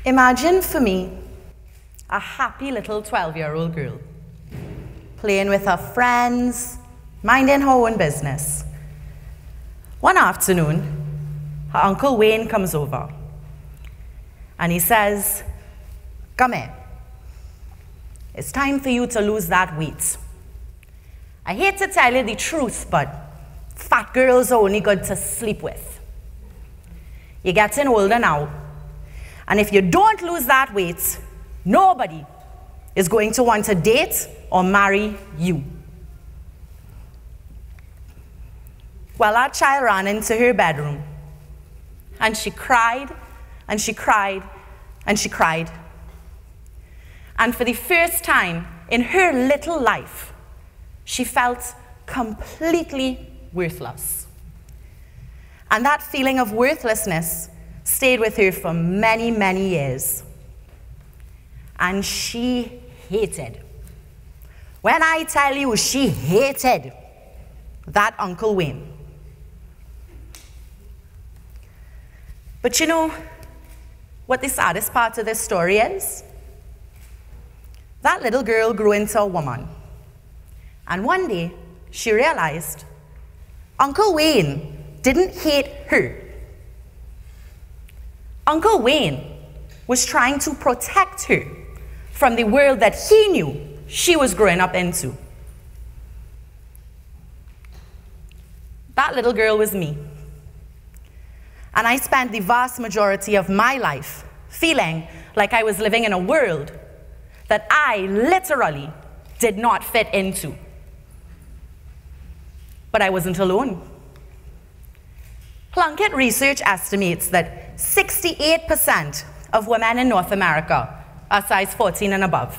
Imagine for me, a happy little 12-year-old girl, playing with her friends, minding her own business. One afternoon, her Uncle Wayne comes over, and he says, "Come here. It's time for you to lose that weight. I hate to tell you the truth, but fat girls are only good to sleep with. You're getting older now, and if you don't lose that weight, nobody is going to want to date or marry you." Well, that child ran into her bedroom, and she cried, and she cried, and she cried. And for the first time in her little life, she felt completely worthless. And that feeling of worthlessness stayed with her for many, many years. And she hated. When I tell you she hated that Uncle Wayne. But you know what the saddest part of this story is? That little girl grew into a woman. And one day, she realized Uncle Wayne didn't hate her. Uncle Wayne was trying to protect her from the world that he knew she was growing up into. That little girl was me. And I spent the vast majority of my life feeling like I was living in a world that I literally did not fit into. But I wasn't alone. Plunkett research estimates that 68% of women in North America are size 14 and above.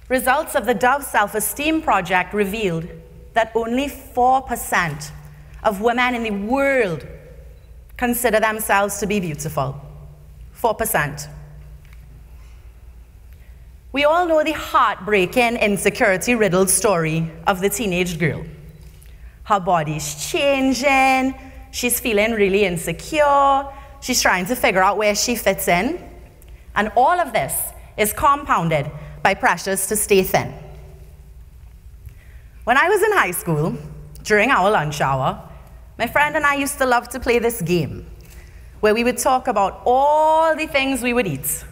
Results of the Dove Self-Esteem Project revealed that only 4% of women in the world consider themselves to be beautiful. 4%. We all know the heartbreaking, insecurity-riddled story of the teenage girl. Her body's changing, she's feeling really insecure, she's trying to figure out where she fits in, and all of this is compounded by pressures to stay thin. When I was in high school, during our lunch hour, my friend and I used to love to play this game where we would talk about all the things we would eat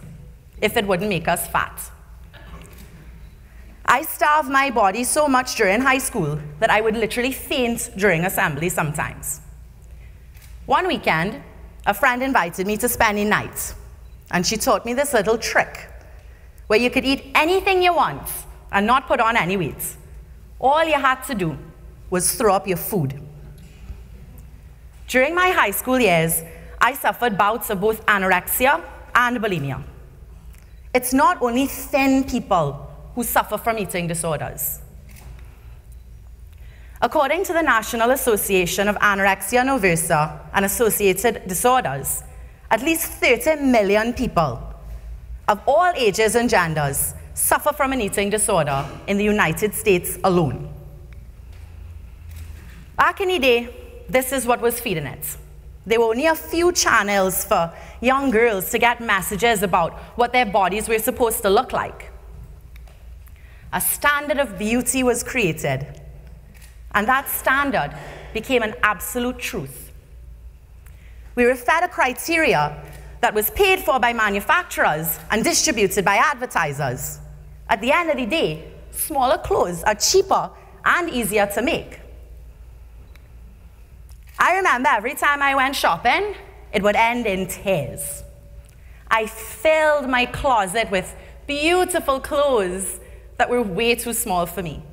if it wouldn't make us fat. I starved my body so much during high school that I would literally faint during assembly sometimes. One weekend, a friend invited me to spend the night, and she taught me this little trick where you could eat anything you want and not put on any weight. All you had to do was throw up your food. During my high school years, I suffered bouts of both anorexia and bulimia. It's not only thin people who suffer from eating disorders. According to the National Association of Anorexia Nervosa and Associated Disorders, at least 30 million people of all ages and genders suffer from an eating disorder in the United States alone. Back in the day, this is what was feeding it. There were only a few channels for young girls to get messages about what their bodies were supposed to look like. A standard of beauty was created, and that standard became an absolute truth. We were fed a criteria that was paid for by manufacturers and distributed by advertisers. At the end of the day, smaller clothes are cheaper and easier to make. I remember every time I went shopping, it would end in tears. I filled my closet with beautiful clothes that were way too small for me.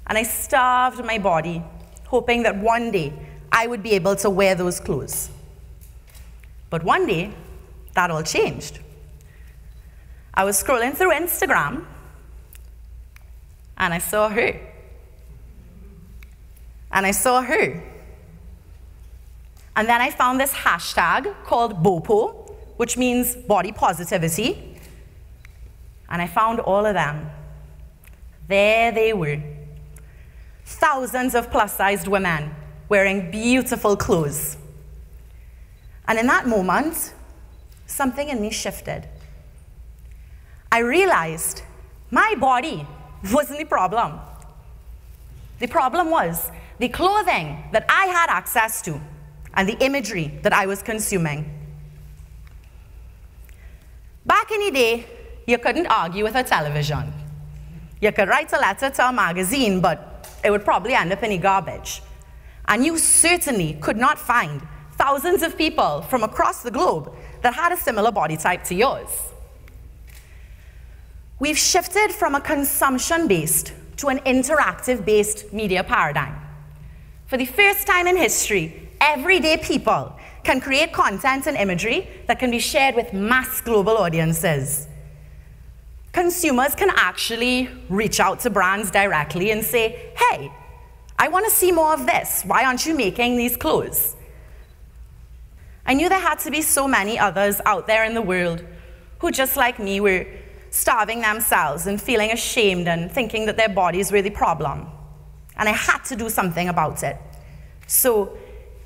And I starved my body, hoping that one day I would be able to wear those clothes. But one day, that all changed. I was scrolling through Instagram, and I saw her. And I saw her. And then I found this hashtag called BOPO, which means body positivity. And I found all of them. There they were. Thousands of plus-sized women wearing beautiful clothes. And in that moment, something in me shifted. I realized my body wasn't the problem. The problem was the clothing that I had access to and the imagery that I was consuming. Back in the day, you couldn't argue with a television. You could write a letter to a magazine, but it would probably end up in the garbage. And you certainly could not find thousands of people from across the globe that had a similar body type to yours. We've shifted from a consumption-based to an interactive-based media paradigm. For the first time in history, everyday people can create content and imagery that can be shared with mass global audiences. Consumers can actually reach out to brands directly and say, hey, I want to see more of this. Why aren't you making these clothes? I knew there had to be so many others out there in the world who, just like me, were starving themselves and feeling ashamed and thinking that their bodies were the problem. And I had to do something about it. So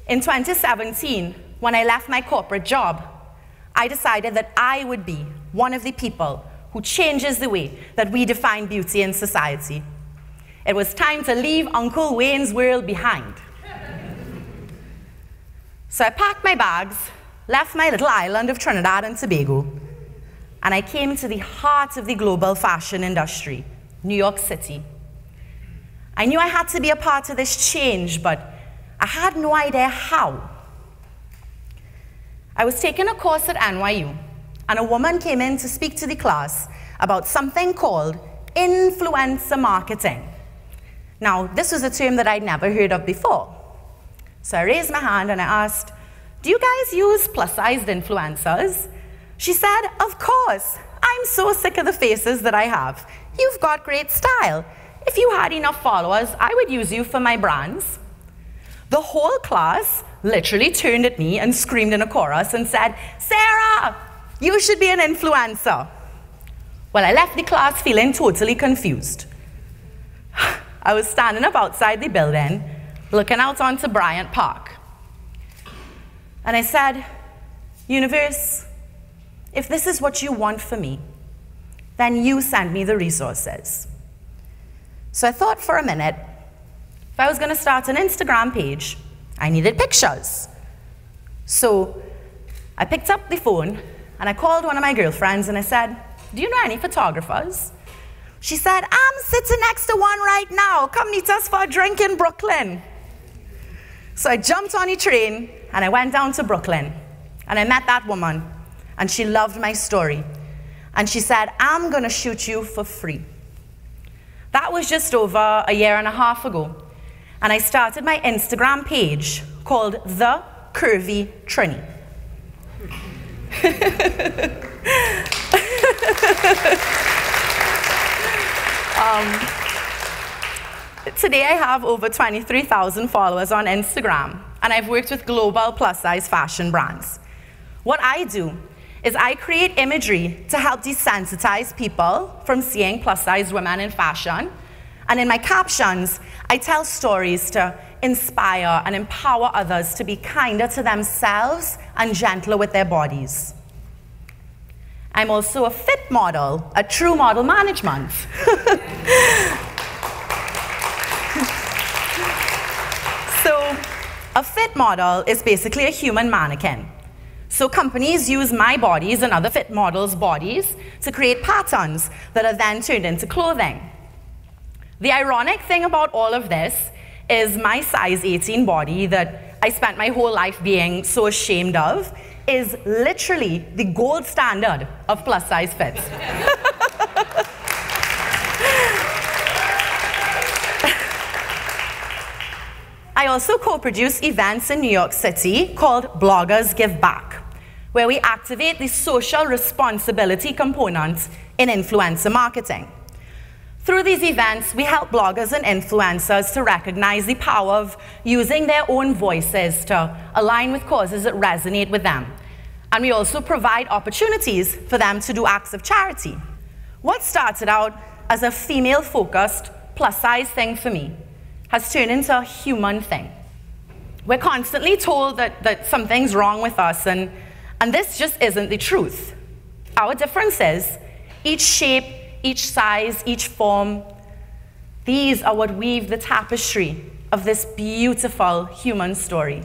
in 2017, when I left my corporate job, I decided that I would be one of the people who changes the way that we define beauty in society. It was time to leave Uncle Wayne's world behind. So I packed my bags, left my little island of Trinidad and Tobago, and I came to the heart of the global fashion industry, New York City. I knew I had to be a part of this change, but I had no idea how. I was taking a course at NYU, and a woman came in to speak to the class about something called influencer marketing. Now, this was a term that I'd never heard of before. So I raised my hand and I asked, do you guys use plus-sized influencers? She said, of course. I'm so sick of the faces that I have. You've got great style. If you had enough followers, I would use you for my brands. The whole class literally turned at me and screamed in a chorus and said, Sarah, you should be an influencer. Well, I left the class feeling totally confused. I was standing up outside the building, looking out onto Bryant Park. And I said, universe, if this is what you want for me, then you send me the resources. So I thought for a minute, if I was going to start an Instagram page, I needed pictures. So I picked up the phone and I called one of my girlfriends and I said, do you know any photographers? She said, I'm sitting next to one right now. Come meet us for a drink in Brooklyn. So I jumped on a train and I went down to Brooklyn and I met that woman and she loved my story. And she said, I'm going to shoot you for free. That was just over a year and a half ago. And I started my Instagram page called The Curvy Trini. Today I have over 23,000 followers on Instagram, and I've worked with global plus-size fashion brands. What I do is I create imagery to help desensitize people from seeing plus-size women in fashion, and in my captions, I tell stories to inspire and empower others to be kinder to themselves and gentler with their bodies. I'm also a fit model at True Model Management. So, a fit model is basically a human mannequin. So companies use my bodies and other fit models' bodies to create patterns that are then turned into clothing. The ironic thing about all of this is my size 18 body that I spent my whole life being so ashamed of is literally the gold standard of plus-size fits. I also co-produce events in New York City called Bloggers Give Back, where we activate the social responsibility component in influencer marketing. Through these events, we help bloggers and influencers to recognize the power of using their own voices to align with causes that resonate with them. And we also provide opportunities for them to do acts of charity. What started out as a female-focused, plus-size thing for me has turned into a human thing. We're constantly told that something's wrong with us, and And this just isn't the truth. Our difference is each shape, each size, each form, these are what weave the tapestry of this beautiful human story.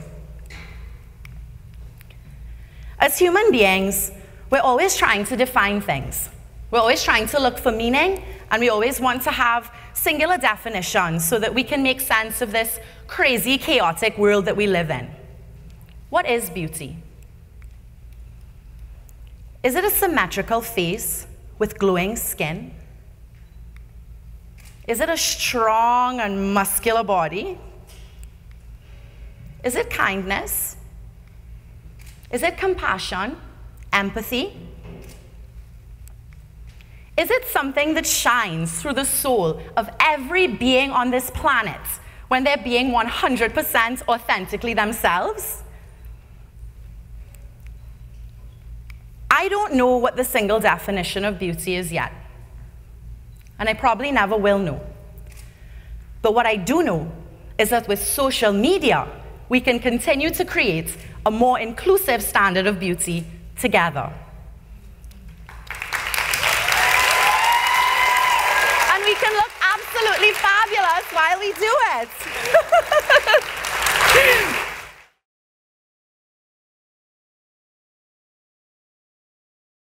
As human beings, we're always trying to define things. We're always trying to look for meaning, and we always want to have singular definitions so that we can make sense of this crazy, chaotic world that we live in. What is beauty? Is it a symmetrical face with glowing skin? Is it a strong and muscular body? Is it kindness? Is it compassion, empathy? Is it something that shines through the soul of every being on this planet when they're being 100% authentically themselves? I don't know what the single definition of beauty is yet, and I probably never will know. But what I do know is that with social media, we can continue to create a more inclusive standard of beauty together. And we can look absolutely fabulous while we do it.